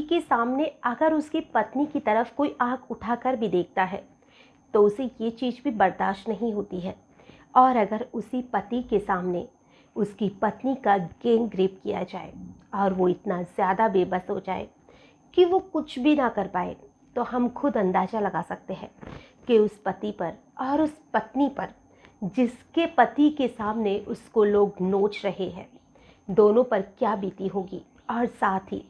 पति के सामने अगर उसकी पत्नी की तरफ कोई आंख उठाकर भी देखता है तो उसे ये चीज़ भी बर्दाश्त नहीं होती है। और अगर उसी पति के सामने उसकी पत्नी का गैंग रेप किया जाए और वो इतना ज़्यादा बेबस हो जाए कि वो कुछ भी ना कर पाए, तो हम खुद अंदाज़ा लगा सकते हैं कि उस पति पर और उस पत्नी पर, जिसके पति के सामने उसको लोग नोच रहे हैं, दोनों पर क्या बीती होगी। और साथ ही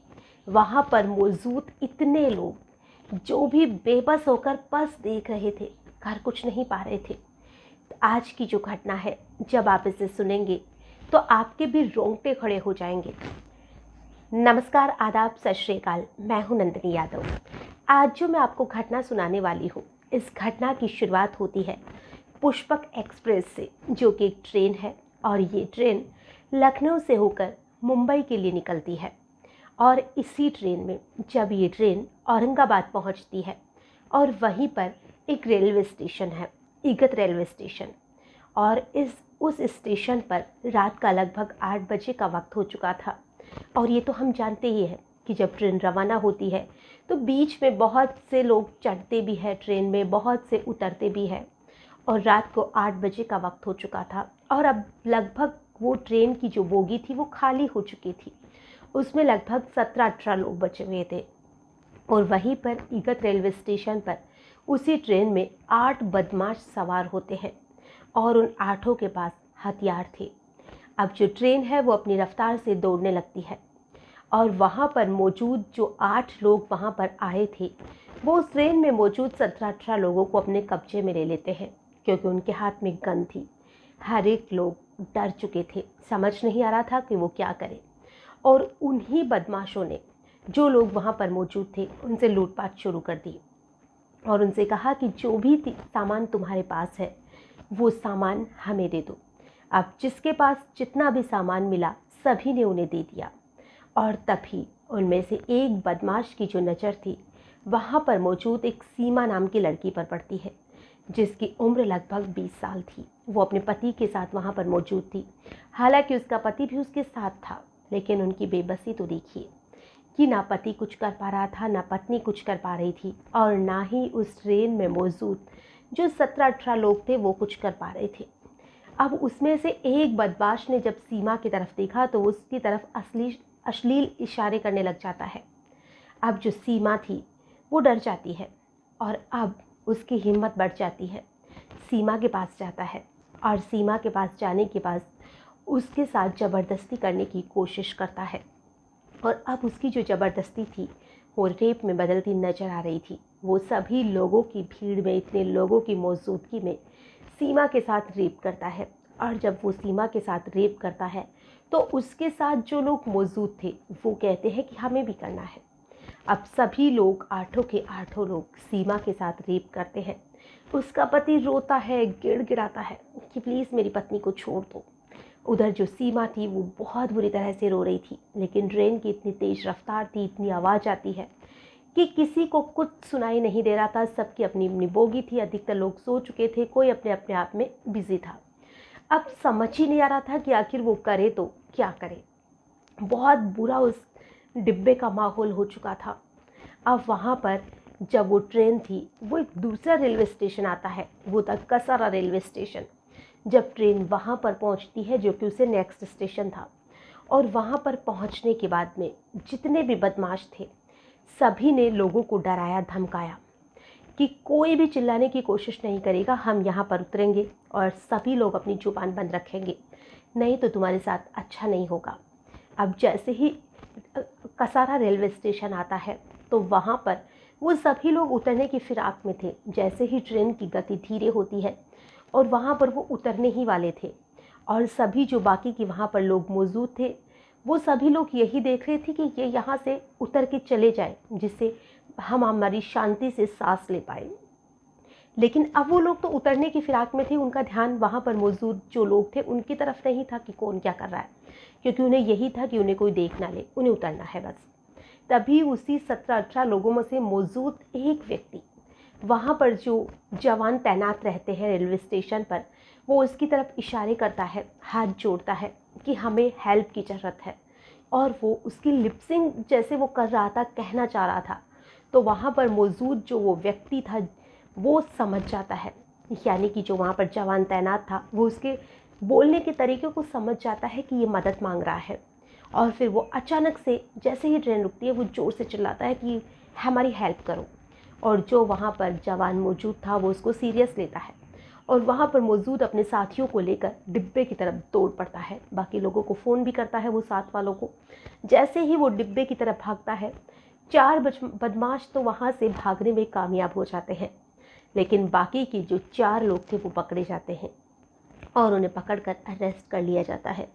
वहाँ पर मौजूद इतने लोग जो भी बेबस होकर बस देख रहे थे, कर कुछ नहीं पा रहे थे। तो आज की जो घटना है, जब आप इसे सुनेंगे तो आपके भी रोंगटे खड़े हो जाएंगे। नमस्कार, आदाब, सत श्री अकाल। मैं हूं नंदिनी यादव। आज जो मैं आपको घटना सुनाने वाली हूं, इस घटना की शुरुआत होती है पुष्पक एक्सप्रेस से, जो कि एक ट्रेन है। और ये ट्रेन लखनऊ से होकर मुंबई के लिए निकलती है। और इसी ट्रेन में जब ये ट्रेन औरंगाबाद पहुंचती है और वहीं पर एक रेलवे स्टेशन है, इगत रेलवे स्टेशन। और उस स्टेशन पर रात का लगभग 8 बजे का वक्त हो चुका था। और ये तो हम जानते ही हैं कि जब ट्रेन रवाना होती है तो बीच में बहुत से लोग चढ़ते भी हैं ट्रेन में, बहुत से उतरते भी हैं। और रात को 8 बजे का वक्त हो चुका था और अब लगभग वो ट्रेन की जो बोगी थी वो खाली हो चुकी थी। उसमें लगभग 17-18 लोग बचे हुए थे। और वहीं पर इगत रेलवे स्टेशन पर उसी ट्रेन में 8 बदमाश सवार होते हैं और उन 8 के पास हथियार थे। अब जो ट्रेन है वो अपनी रफ्तार से दौड़ने लगती है और वहाँ पर मौजूद जो 8 लोग वहाँ पर आए थे, वो उस ट्रेन में मौजूद 17-18 लोगों को अपने कब्जे में ले लेते हैं, क्योंकि उनके हाथ में गन थी। हर एक लोग डर चुके थे, समझ नहीं आ रहा था कि वो क्या करें। और उन्हीं बदमाशों ने, जो लोग वहाँ पर मौजूद थे, उनसे लूटपाट शुरू कर दी और उनसे कहा कि जो भी सामान तुम्हारे पास है वो सामान हमें दे दो। अब जिसके पास जितना भी सामान मिला सभी ने उन्हें दे दिया। और तभी उनमें से एक बदमाश की जो नज़र थी वहाँ पर मौजूद एक सीमा नाम की लड़की पर पड़ती है, जिसकी उम्र लगभग 20 साल थी। वो अपने पति के साथ वहाँ पर मौजूद थी। हालांकि उसका पति भी उसके साथ था, लेकिन उनकी बेबसी तो देखिए कि ना पति कुछ कर पा रहा था, ना पत्नी कुछ कर पा रही थी, और ना ही उस ट्रेन में मौजूद जो 17-18 लोग थे वो कुछ कर पा रहे थे। अब उसमें से एक बदमाश ने जब सीमा की तरफ देखा तो उसकी तरफ अश्लील इशारे करने लग जाता है। अब जो सीमा थी वो डर जाती है और अब उसकी हिम्मत बढ़ जाती है। सीमा के पास जाता है और सीमा के पास जाने के बाद उसके साथ ज़बरदस्ती करने की कोशिश करता है। और अब उसकी जो ज़बरदस्ती थी वो रेप में बदलती नज़र आ रही थी। वो सभी लोगों की भीड़ में, इतने लोगों की मौजूदगी में सीमा के साथ रेप करता है। और जब वो सीमा के साथ रेप करता है तो उसके साथ जो लोग मौजूद थे वो कहते हैं कि हमें भी करना है। अब सभी लोग, 8 के 8 लोग सीमा के साथ रेप करते हैं। उसका पति रोता है, गिड़गिड़ाता है कि प्लीज़ मेरी पत्नी को छोड़ दो। उधर जो सीमा थी वो बहुत बुरी तरह से रो रही थी, लेकिन ट्रेन की इतनी तेज़ रफ्तार थी, इतनी आवाज़ आती है कि किसी को कुछ सुनाई नहीं दे रहा था। सबकी अपनी अपनी बोगी थी, अधिकतर लोग सो चुके थे, कोई अपने अपने आप में बिजी था। अब समझ ही नहीं आ रहा था कि आखिर वो करे तो क्या करे। बहुत बुरा उस डिब्बे का माहौल हो चुका था। अब वहाँ पर जब वो ट्रेन थी, वो एक दूसरा रेलवे स्टेशन आता है, वो था कसारा रेलवे स्टेशन। जब ट्रेन वहाँ पर पहुँचती है, जो कि उसे नेक्स्ट स्टेशन था, और वहाँ पर पहुँचने के बाद में जितने भी बदमाश थे सभी ने लोगों को डराया धमकाया कि कोई भी चिल्लाने की कोशिश नहीं करेगा, हम यहाँ पर उतरेंगे और सभी लोग अपनी जुबान बंद रखेंगे, नहीं तो तुम्हारे साथ अच्छा नहीं होगा। अब जैसे ही कसारा रेलवे स्टेशन आता है तो वहाँ पर वो सभी लोग उतरने की फिराक में थे। जैसे ही ट्रेन की गति धीरे होती है और वहाँ पर वो उतरने ही वाले थे, और सभी जो बाकी की वहाँ पर लोग मौजूद थे वो सभी लोग यही देख रहे थे कि ये यहाँ से उतर के चले जाए, जिससे हम हमारी शांति से सांस ले पाए। लेकिन अब वो लोग तो उतरने की फिराक में थे, उनका ध्यान वहाँ पर मौजूद जो लोग थे उनकी तरफ नहीं था कि कौन क्या कर रहा है, क्योंकि उन्हें यही था कि उन्हें कोई देख ना ले, उन्हें उतरना है बस। तभी उसी 17-18 लोगों में से मौजूद एक व्यक्ति, वहाँ पर जो जवान तैनात रहते हैं रेलवे स्टेशन पर, वो उसकी तरफ इशारे करता है, हाथ जोड़ता है कि हमें हेल्प की ज़रूरत है, और वो उसकी लिपसिंग जैसे वो कर रहा था, कहना चाह रहा था, तो वहाँ पर मौजूद जो वो व्यक्ति था वो समझ जाता है, यानी कि जो वहाँ पर जवान तैनात था वो उसके बोलने के तरीके को समझ जाता है कि ये मदद मांग रहा है। और फिर वो अचानक से जैसे ही ट्रेन रुकती है वो ज़ोर से चिल्लाता है कि हमारी हेल्प करो। और जो वहाँ पर जवान मौजूद था वो उसको सीरियस लेता है और वहाँ पर मौजूद अपने साथियों को लेकर डिब्बे की तरफ दौड़ पड़ता है। बाकी लोगों को फ़ोन भी करता है वो साथ वालों को। जैसे ही वो डिब्बे की तरफ भागता है, 4 बदमाश तो वहाँ से भागने में कामयाब हो जाते हैं, लेकिन बाकी के जो 4 लोग थे वो पकड़े जाते हैं और उन्हें पकड़कर अरेस्ट कर लिया जाता है।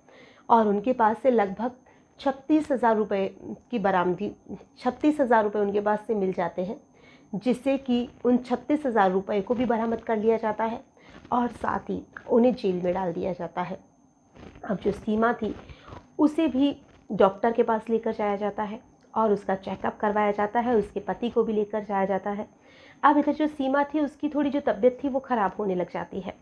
और उनके पास से लगभग 36,000 रुपये की बरामदी 36,000 रुपये उनके पास से मिल जाते हैं, जिससे कि उन 36,000 रुपये को भी बरामद कर लिया जाता है और साथ ही उन्हें जेल में डाल दिया जाता है। अब जो सीमा थी उसे भी डॉक्टर के पास लेकर जाया जाता है और उसका चेकअप करवाया जाता है, उसके पति को भी लेकर जाया जाता है। अब इधर जो सीमा थी उसकी थोड़ी जो तबीयत थी वो ख़राब होने लग जाती है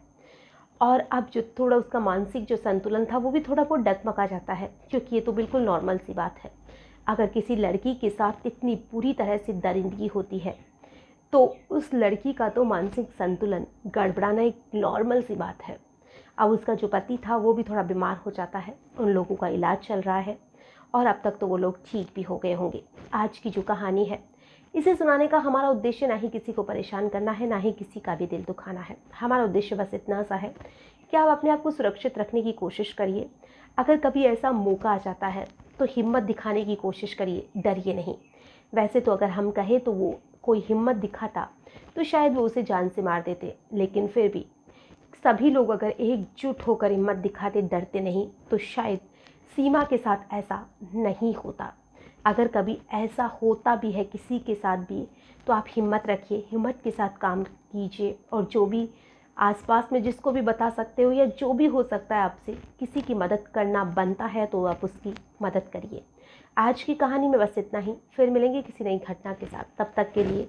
और अब जो थोड़ा उसका मानसिक जो संतुलन था वो भी थोड़ा बहुत डगमगा जाता है, क्योंकि ये तो बिल्कुल नॉर्मल सी बात है। अगर किसी लड़की के साथ इतनी बुरी तरह से दरिंदगी होती है तो उस लड़की का तो मानसिक संतुलन गड़बड़ाना एक नॉर्मल सी बात है। अब उसका जो पति था वो भी थोड़ा बीमार हो जाता है, उन लोगों का इलाज चल रहा है और अब तक तो वो लोग ठीक भी हो गए होंगे। आज की जो कहानी है इसे सुनाने का हमारा उद्देश्य ना ही किसी को परेशान करना है, ना ही किसी का भी दिल दुखाना है। हमारा उद्देश्य बस इतना सा है कि आप अपने आप को सुरक्षित रखने की कोशिश करिए। अगर कभी ऐसा मौका आ जाता है तो हिम्मत दिखाने की कोशिश करिए, डरिए नहीं। वैसे तो अगर हम कहें तो वो कोई हिम्मत दिखाता तो शायद वो उसे जान से मार देते, लेकिन फिर भी सभी लोग अगर एकजुट होकर हिम्मत दिखाते, डरते नहीं, तो शायद सीमा के साथ ऐसा नहीं होता। अगर कभी ऐसा होता भी है किसी के साथ भी तो आप हिम्मत रखिए, हिम्मत के साथ काम कीजिए और जो भी आसपास में जिसको भी बता सकते हो या जो भी हो सकता है आपसे किसी की मदद करना बनता है तो आप उसकी मदद करिए। आज की कहानी में बस इतना ही, फिर मिलेंगे किसी नई घटना के साथ। तब तक के लिए